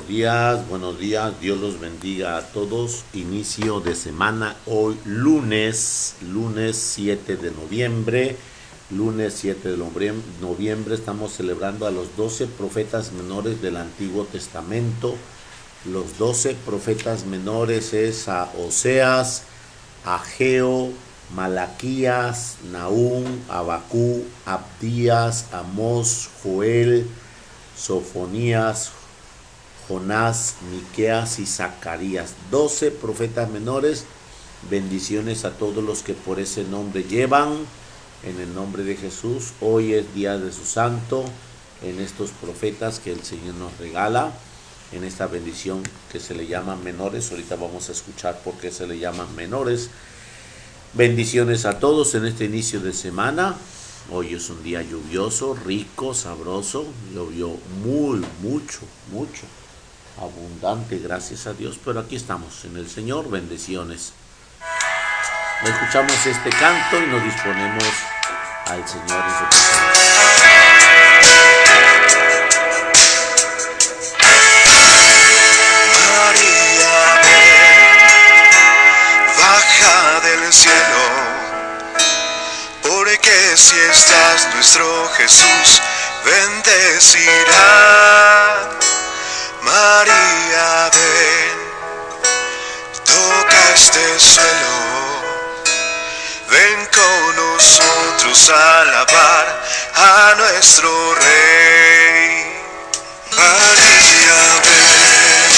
buenos días, Dios los bendiga a todos. Inicio de semana, hoy lunes 7 de noviembre. Lunes 7 de noviembre estamos celebrando a los 12 profetas menores del Antiguo Testamento. Los 12 profetas menores es a Oseas, Ageo, Malaquías, Nahum, Abacú, Abdías, Amós, Joel, Sofonías, Jonás, Miqueas y Zacarías. 12 profetas menores. Bendiciones a todos los que por ese nombre llevan. En el nombre de Jesús, hoy es día de su santo. En estos profetas que el Señor nos regala, en esta bendición que se le llaman menores. Ahorita vamos a escuchar por qué se le llaman menores. Bendiciones a todos en este inicio de semana. Hoy es un día lluvioso, rico, sabroso. Llovió mucho, abundante, gracias a Dios. Pero aquí estamos en el Señor. Bendiciones. Escuchamos este canto y nos disponemos al Señor en su presencia. María, ven, baja del cielo, porque si estás nuestro Jesús bendecirá. María, ven, toca este suelo, ven con nosotros a alabar a nuestro Rey. María, ven,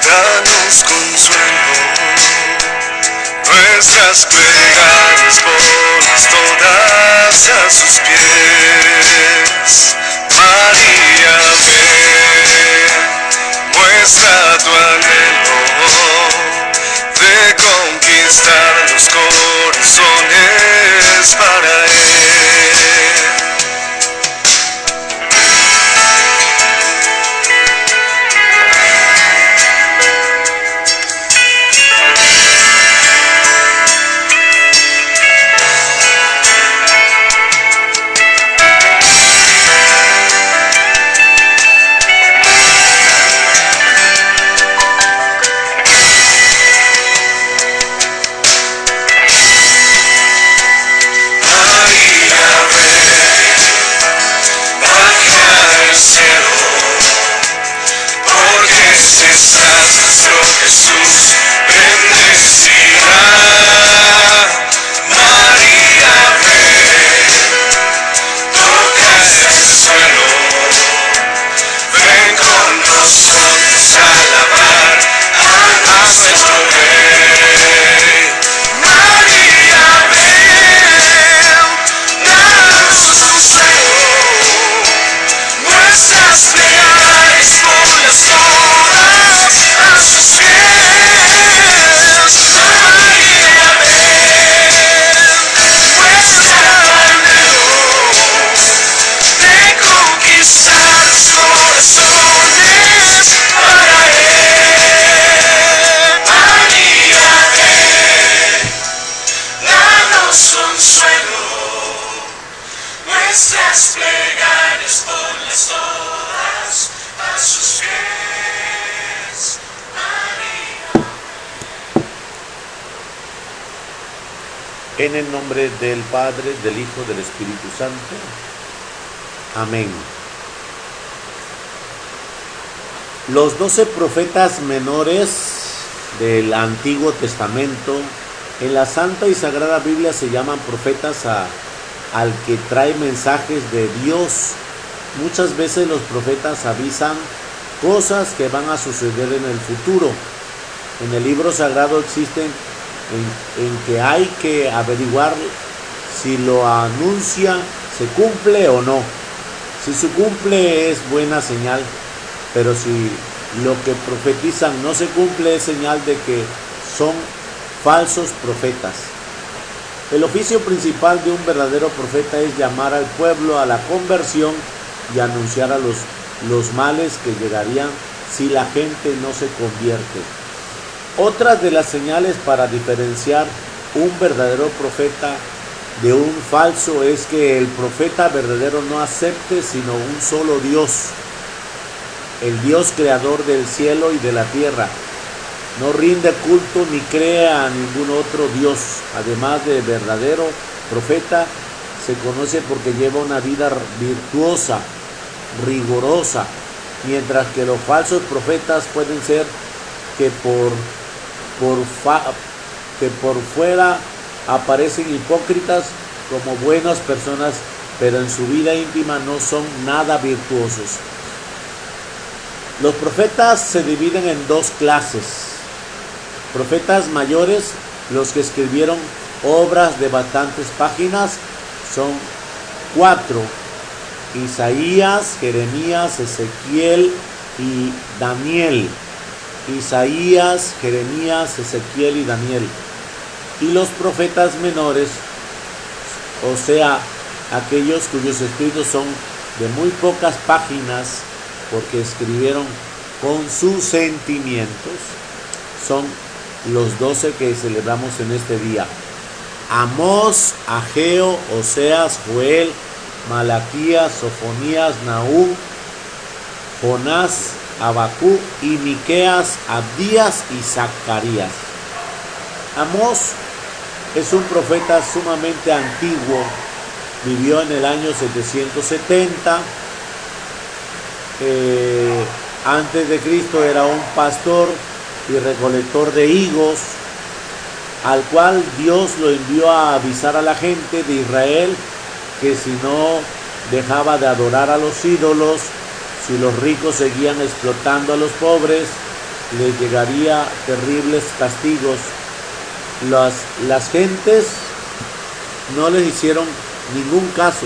danos consuelo, nuestras plegarias pones todas a sus pies. María, ven, muestra tu anhelo de conquistar los corazones para Él. Jesús bendecirá. María, ven, toca este suelo, ven con nosotros a alabar a nuestro Rey. María, ven, danos consuelo, nuestras plegarias ponlas todas a sus pies. María, ven, muestra anhelo de conquistar los corazones para Él. María, ven, danos consuelo, nuestras plegarias ponlas todas a sus pies. En el nombre del Padre, del Hijo, del Espíritu Santo. Amén. Los 12 profetas menores del Antiguo Testamento, en la Santa y Sagrada Biblia se llaman profetas al que trae mensajes de Dios. Muchas veces los profetas avisan cosas que van a suceder en el futuro. En el libro sagrado existen en que hay que averiguar si lo anuncia se cumple o no. Si se cumple es buena señal, pero si lo que profetizan no se cumple es señal de que son falsos profetas. El oficio principal de un verdadero profeta es llamar al pueblo a la conversión y anunciar a los males que llegarían si la gente no se convierte. Otras de las señales para diferenciar un verdadero profeta de un falso es que el profeta verdadero no acepte sino un solo Dios. el Dios creador del cielo y de la tierra. No rinde culto ni crea a ningún otro Dios. Además de verdadero profeta, se conoce porque lleva una vida virtuosa, rigurosa, mientras que los falsos profetas pueden ser que por fuera aparecen hipócritas como buenas personas, pero en su vida íntima no son nada virtuosos. Los profetas se dividen en dos clases. Profetas mayores, los que escribieron obras de bastantes páginas, son 4: Isaías, Jeremías, Ezequiel y Daniel. Isaías, Jeremías, Ezequiel y Daniel. Y los profetas menores, o sea, aquellos cuyos escritos son de muy pocas páginas, porque escribieron con sus sentimientos, son los 12 que celebramos en este día: Amós, Ageo, Oseas, Joel, Malaquías, Sofonías, Nahum, Jonás, Abacú y Miqueas, Abdías y Zacarías. Amós es un profeta sumamente antiguo, vivió en el año 770 antes de Cristo. Era un pastor y recolector de higos, al cual Dios lo envió a avisar a la gente de Israel que si no dejaba de adorar a los ídolos, si los ricos seguían explotando a los pobres, les llegaría terribles castigos. Las gentes no les hicieron ningún caso.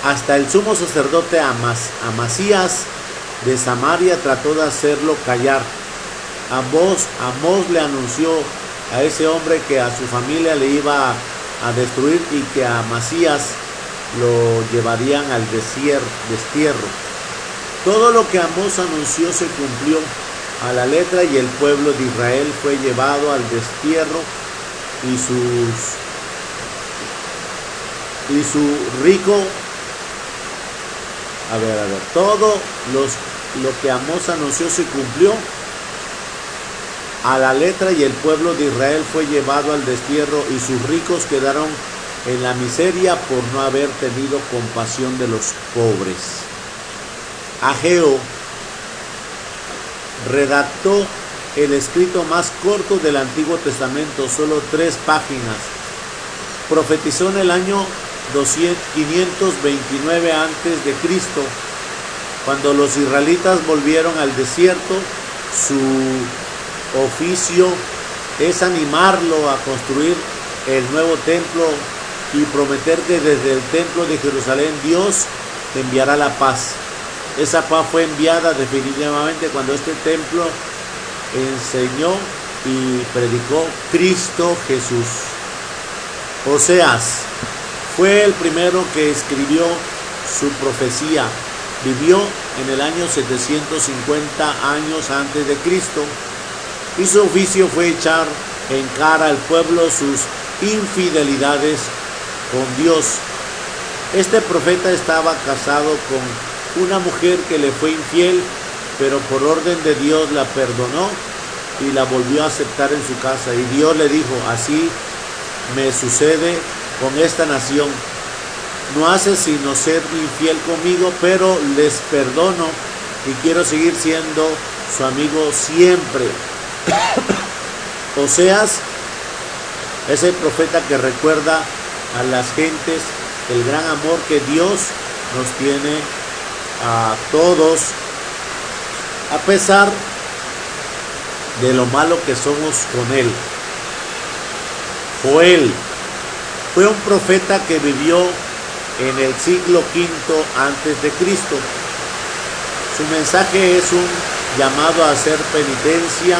Hasta el sumo sacerdote Amasías de Samaria trató de hacerlo callar. Amós le anunció a ese hombre que a su familia le iba a destruir y que a Amasías lo llevarían al destierro. Todo lo que Amós anunció se cumplió a la letra, y el pueblo de Israel fue llevado al destierro, y su rico, todo lo que Amós anunció se cumplió a la letra, y el pueblo de Israel fue llevado al destierro, y sus ricos quedaron en la miseria por no haber tenido compasión de los pobres. Ageo redactó el escrito más corto del Antiguo Testamento, solo 3 páginas. Profetizó en el año 529 antes de Cristo, cuando los israelitas volvieron al desierto. Su oficio es animarlo a construir el nuevo templo y prometer que desde el templo de Jerusalén Dios enviará la paz. Esa paz fue enviada definitivamente cuando este templo enseñó y predicó Cristo Jesús. Oseas fue el primero que escribió su profecía. Vivió en el año 750 años antes de Cristo, y su oficio fue echar en cara al pueblo sus infidelidades con Dios. Este profeta estaba casado con una mujer que le fue infiel, pero por orden de Dios la perdonó y la volvió a aceptar en su casa. Y Dios le dijo: así me sucede con esta nación, no hace sino ser infiel conmigo, pero les perdono y quiero seguir siendo su amigo siempre. Oseas es el profeta que recuerda a las gentes el gran amor que Dios nos tiene a todos, a pesar de lo malo que somos con Él. Joel fue un profeta que vivió en el siglo V antes de Cristo. Su mensaje es un llamado a hacer penitencia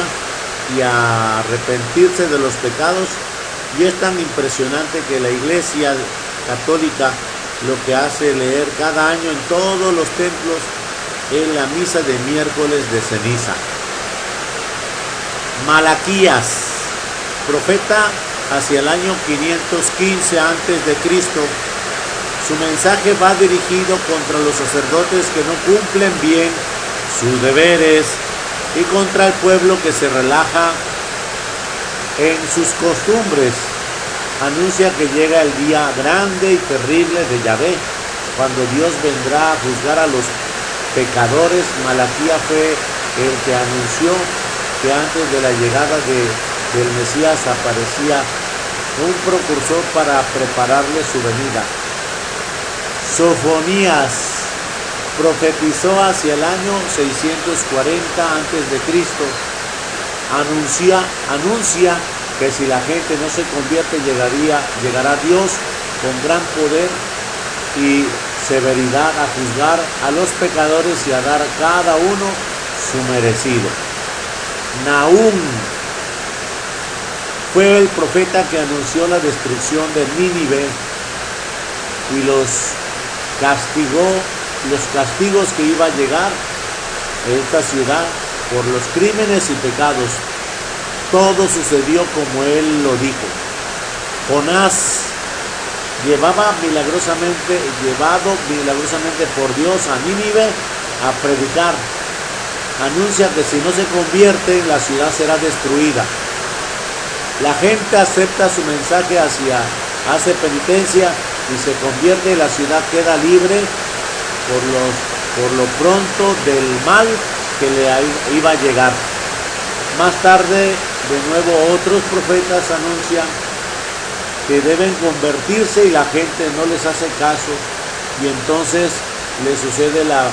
y a arrepentirse de los pecados, y es tan impresionante que la Iglesia Católica lo que hace leer cada año en todos los templos en la misa de miércoles de ceniza. Malaquías, profeta hacia el año 515 antes de Cristo. Su mensaje va dirigido contra los sacerdotes que no cumplen bien sus deberes y contra el pueblo que se relaja en sus costumbres. Anuncia que llega el día grande y terrible de Yahvé, cuando Dios vendrá a juzgar a los pecadores. Malaquías fue el que anunció que antes de la llegada del Mesías aparecía un precursor para prepararle su venida. Sofonías profetizó hacia el año 640 a.C. Anuncia que si la gente no se convierte llegará Dios con gran poder y severidad a juzgar a los pecadores y a dar a cada uno su merecido. Nahum fue el profeta que anunció la destrucción de Nínive y los castigos que iba a llegar a esta ciudad por los crímenes y pecados. Todo sucedió como él lo dijo. Jonás, llevado milagrosamente por Dios a Nínive a predicar. Anuncia que si no se convierte, la ciudad será destruida. La gente acepta su mensaje, hace penitencia y se convierte, y la ciudad queda libre por lo pronto del mal que le iba a llegar. Más tarde, de nuevo, otros profetas anuncian que deben convertirse y la gente no les hace caso, y entonces le sucede a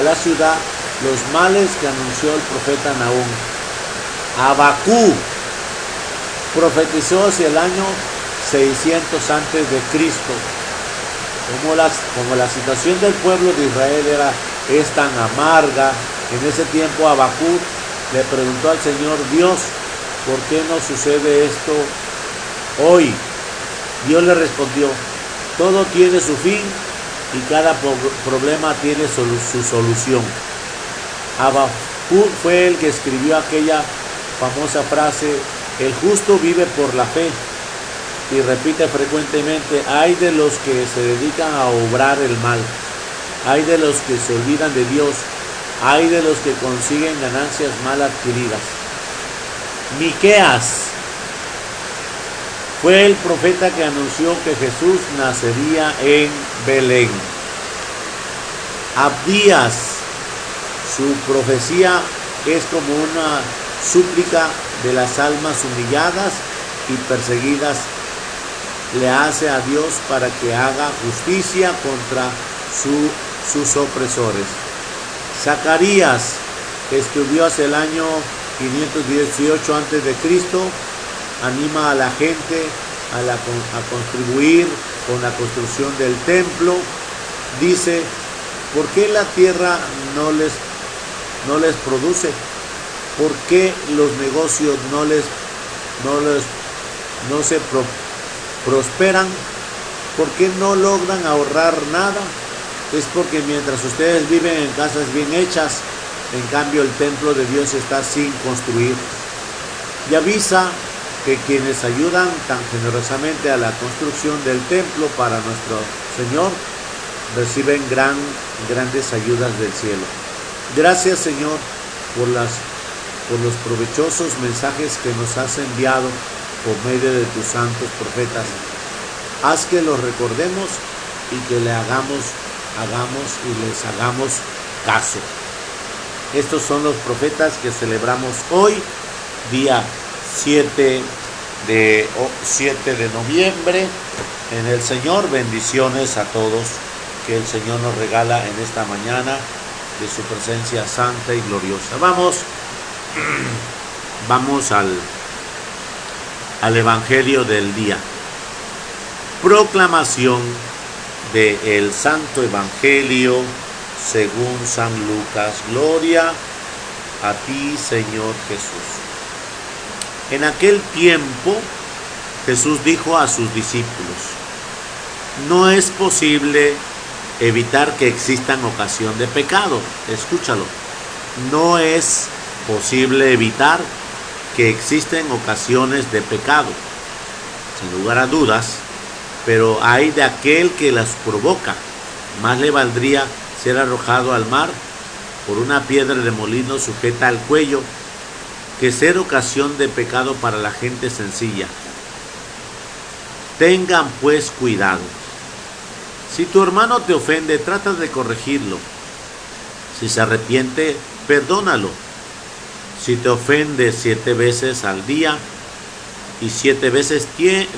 la ciudad los males que anunció el profeta Nahum. Abacú profetizó hacia el año 600 antes de Cristo. Como la situación del pueblo de Israel es tan amarga, en ese tiempo Abacú le preguntó al Señor: Dios, ¿por qué no sucede esto hoy? Dios le respondió: todo tiene su fin y cada problema tiene su solución. Abacú fue el que escribió aquella famosa frase: el justo vive por la fe, y repite frecuentemente: ay de los que se dedican a obrar el mal, ay de los que se olvidan de Dios, ay de los que consiguen ganancias mal adquiridas. Miqueas fue el profeta que anunció que Jesús nacería en Belén. Abdías, su profecía es como una súplica de las almas humilladas y perseguidas. Le hace a Dios para que haga justicia contra sus opresores. Zacarías escribió hacia el año 518 a.C., anima a la gente a contribuir con la construcción del templo. Dice: ¿por qué la tierra no les produce? ¿Por qué los negocios no se prosperan? ¿Por qué no logran ahorrar nada? Es porque mientras ustedes viven en casas bien hechas, en cambio el templo de Dios está sin construir. Y avisa que quienes ayudan tan generosamente a la construcción del templo para nuestro Señor reciben grandes ayudas del cielo. Gracias, Señor, por los provechosos mensajes que nos has enviado por medio de tus santos profetas. Haz que los recordemos y que les hagamos caso. Estos son los profetas que celebramos hoy, día 7 de noviembre, en el Señor. Bendiciones a todos que el Señor nos regala en esta mañana de su presencia santa y gloriosa. Vamos al Evangelio del día. Proclamación del Santo Evangelio según San Lucas. Gloria a ti, Señor Jesús. En aquel tiempo, Jesús dijo a sus discípulos: no es posible evitar que existan ocasiones de pecado. Escúchalo. No es posible evitar que existen ocasiones de pecado, sin lugar a dudas, pero hay de aquel que las provoca. Más le valdría ser arrojado al mar por una piedra de molino sujeta al cuello, que ser ocasión de pecado para la gente sencilla. Tengan pues cuidado. Si tu hermano te ofende, trata de corregirlo. Si se arrepiente, perdónalo. Si te ofende 7 veces al día y 7 veces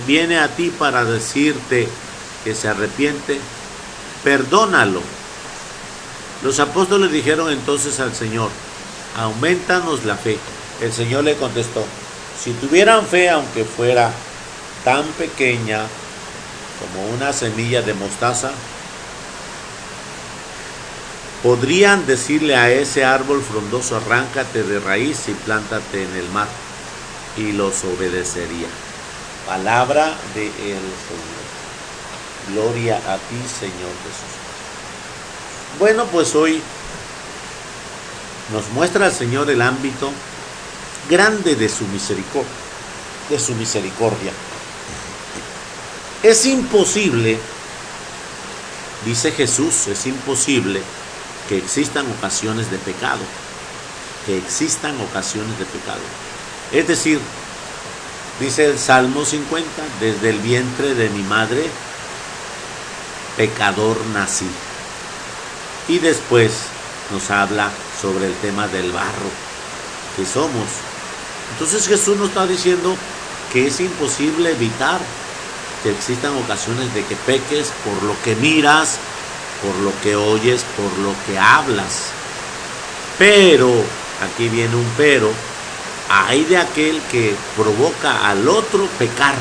viene a ti para decirte que se arrepiente, perdónalo. Los apóstoles dijeron entonces al Señor: aumentanos la fe. El Señor le contestó: si tuvieran fe, aunque fuera tan pequeña como una semilla de mostaza, podrían decirle a ese árbol frondoso: arráncate de raíz y plántate en el mar, y los obedecería. Palabra del Señor. Gloria a ti, Señor Jesús. Bueno, pues hoy nos muestra el Señor el ámbito grande de su misericordia. Es imposible, dice Jesús, es imposible que existan ocasiones de pecado. Es decir, dice el Salmo 50, desde el vientre de mi madre, pecador nací. Y después nos habla sobre el tema del barro que somos. Entonces Jesús nos está diciendo que es imposible evitar que existan ocasiones de que peques por lo que miras, por lo que oyes, por lo que hablas. Pero, aquí viene un pero, hay de aquel que provoca al otro pecar.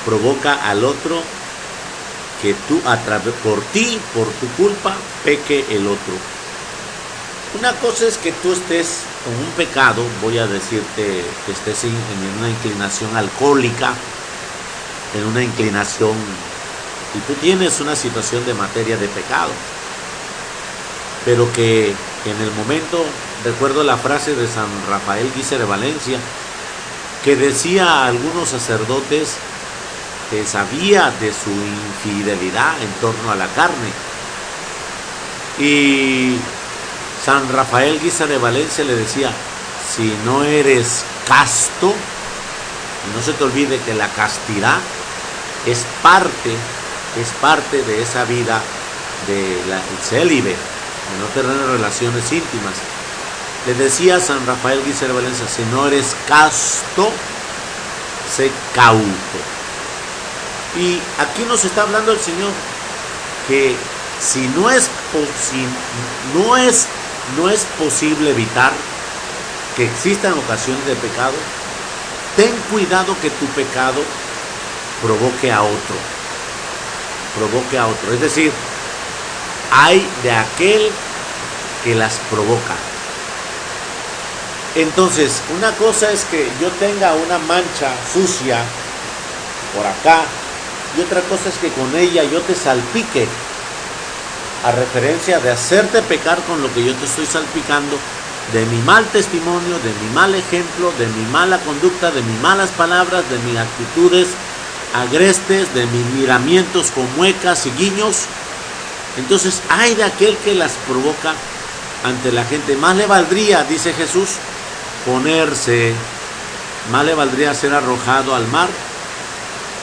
Provoca al otro que tú, por ti, por tu culpa, peque el otro. Una cosa es que tú estés con un pecado, voy a decirte que estés en una inclinación alcohólica, en una inclinación, y tú tienes una situación de materia de pecado, pero que en el momento, recuerdo la frase de San Rafael Guícer de Valencia, que decía a algunos sacerdotes que sabía de su infidelidad en torno a la carne. Y San Rafael Guícer de Valencia le decía: si no eres casto, no se te olvide que la castidad es parte de esa vida del célibe, de no tener relaciones íntimas. Le decía San Rafael Guícer de Valencia: si no eres casto, sé cauto. Y aquí nos está hablando el Señor que si no es posible evitar que existan ocasiones de pecado, ten cuidado que tu pecado provoque a otro. Es decir, hay de aquel que las provoca. Entonces, una cosa es que yo tenga una mancha sucia por acá, y otra cosa es que con ella yo te salpique, a referencia de hacerte pecar con lo que yo te estoy salpicando, de mi mal testimonio, de mi mal ejemplo, de mi mala conducta, de mis malas palabras, de mis actitudes agrestes, de mis miramientos con muecas y guiños. Entonces hay de aquel que las provoca ante la gente. Más le valdría, dice Jesús, más le valdría ser arrojado al mar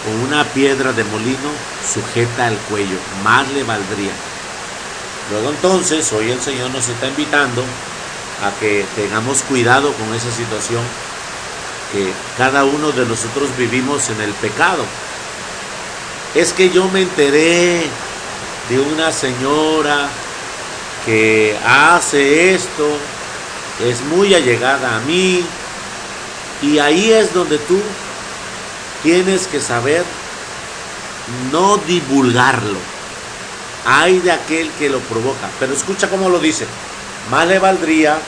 con una piedra de molino sujeta al cuello. Más le valdría. Luego entonces, hoy el Señor nos está invitando a que tengamos cuidado con esa situación, que cada uno de nosotros vivimos en el pecado. Es que yo me enteré de una señora que hace esto, es muy allegada a mí, y ahí es donde tú tienes que saber no divulgarlo. Hay de aquel que lo provoca, pero escucha cómo lo dice: más le valdría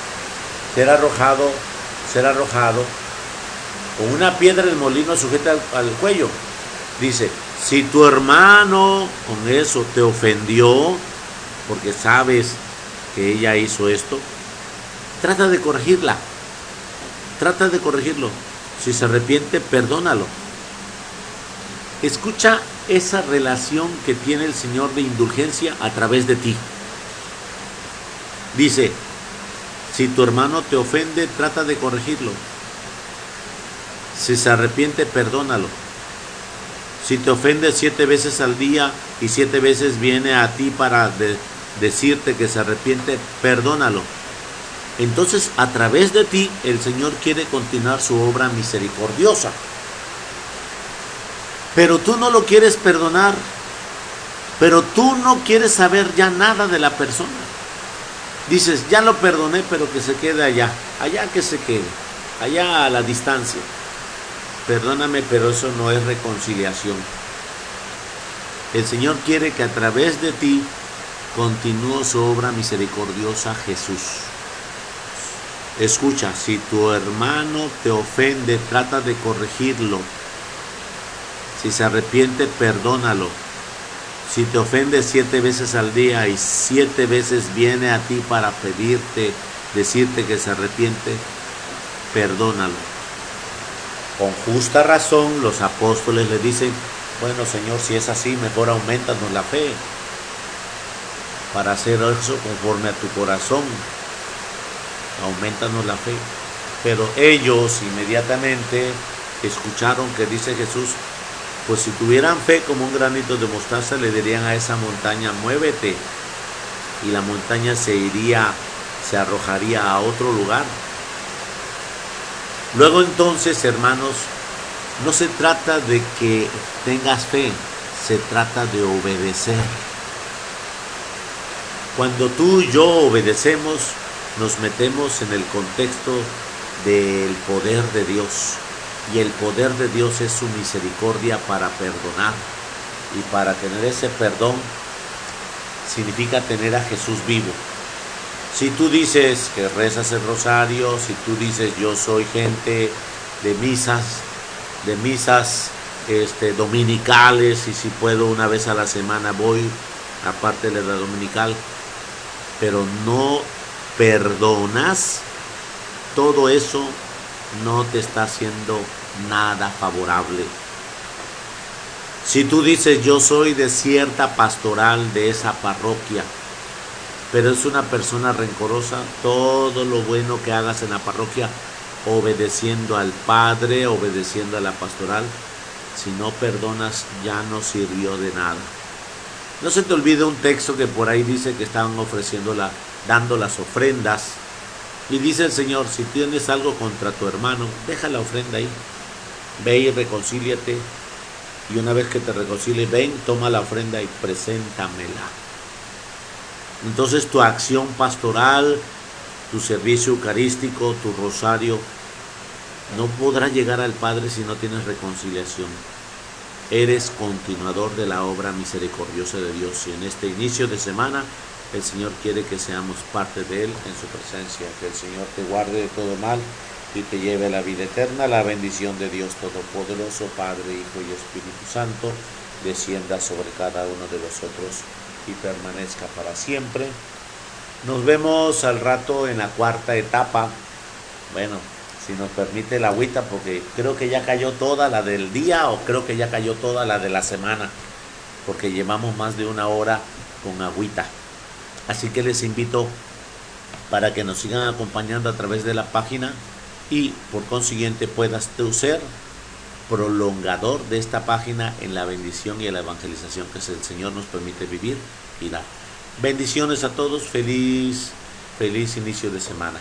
ser arrojado con una piedra del molino sujeta al cuello. Dice: si tu hermano con eso te ofendió, porque sabes que ella hizo esto, trata de corregirlo. Si se arrepiente, perdónalo. Escucha esa relación que tiene el Señor de indulgencia a través de ti. Dice, si tu hermano te ofende, trata de corregirlo. Si se arrepiente, perdónalo. Si te ofende 7 veces al día y 7 veces viene a ti para decirte que se arrepiente, perdónalo. Entonces, a través de ti, el Señor quiere continuar su obra misericordiosa. Pero tú no lo quieres perdonar. Pero tú no quieres saber ya nada de la persona. Dices, ya lo perdoné, pero que se quede allá. Allá que se quede. Allá a la distancia. Perdóname, pero eso no es reconciliación. El Señor quiere que a través de ti continúe su obra misericordiosa Jesús. Escucha, si tu hermano te ofende, trata de corregirlo. Si se arrepiente, perdónalo. Si te ofende 7 veces al día y 7 veces viene a ti para decirte que se arrepiente, perdónalo. Con justa razón los apóstoles le dicen, bueno Señor, si es así, mejor aumentanos la fe para hacer eso conforme a tu corazón. Aumentanos la fe. Pero ellos inmediatamente escucharon que dice Jesús, pues si tuvieran fe como un granito de mostaza, le dirían a esa montaña, muévete, y la montaña se arrojaría a otro lugar. Luego entonces, hermanos, no se trata de que tengas fe, se trata de obedecer. Cuando tú y yo obedecemos, nos metemos en el contexto del poder de Dios. Y el poder de Dios es su misericordia para perdonar. Y para tener ese perdón significa tener a Jesús vivo. Si tú dices que rezas el rosario, si tú dices yo soy gente de misas dominicales, y si puedo una vez a la semana voy, aparte de la dominical, pero no perdonas, todo eso no te está haciendo nada favorable. Si tú dices yo soy de cierta pastoral de esa parroquia, pero es una persona rencorosa, todo lo bueno que hagas en la parroquia, obedeciendo al padre, obedeciendo a la pastoral, si no perdonas ya no sirvió de nada. No se te olvide un texto que por ahí dice que estaban dando las ofrendas. Y dice el Señor, si tienes algo contra tu hermano, deja la ofrenda ahí. Ve y reconcíliate. Y una vez que te reconcilies, ven, toma la ofrenda y preséntamela. Entonces tu acción pastoral, tu servicio eucarístico, tu rosario, no podrá llegar al Padre si no tienes reconciliación. Eres continuador de la obra misericordiosa de Dios. Y en este inicio de semana, el Señor quiere que seamos parte de Él en su presencia. Que el Señor te guarde de todo mal y te lleve a la vida eterna. La bendición de Dios Todopoderoso, Padre, Hijo y Espíritu Santo, descienda sobre cada uno de vosotros y permanezca para siempre. Nos vemos al rato en la cuarta etapa. Bueno, si nos permite la agüita, porque creo que ya cayó toda la del día, o creo que ya cayó toda la de la semana, porque llevamos más de 1 hora con agüita. Así que les invito para que nos sigan acompañando a través de la página y por consiguiente puedas tú ser prolongador de esta página en la bendición y en la evangelización que el Señor nos permite vivir y dar. Bendiciones a todos, feliz inicio de semana.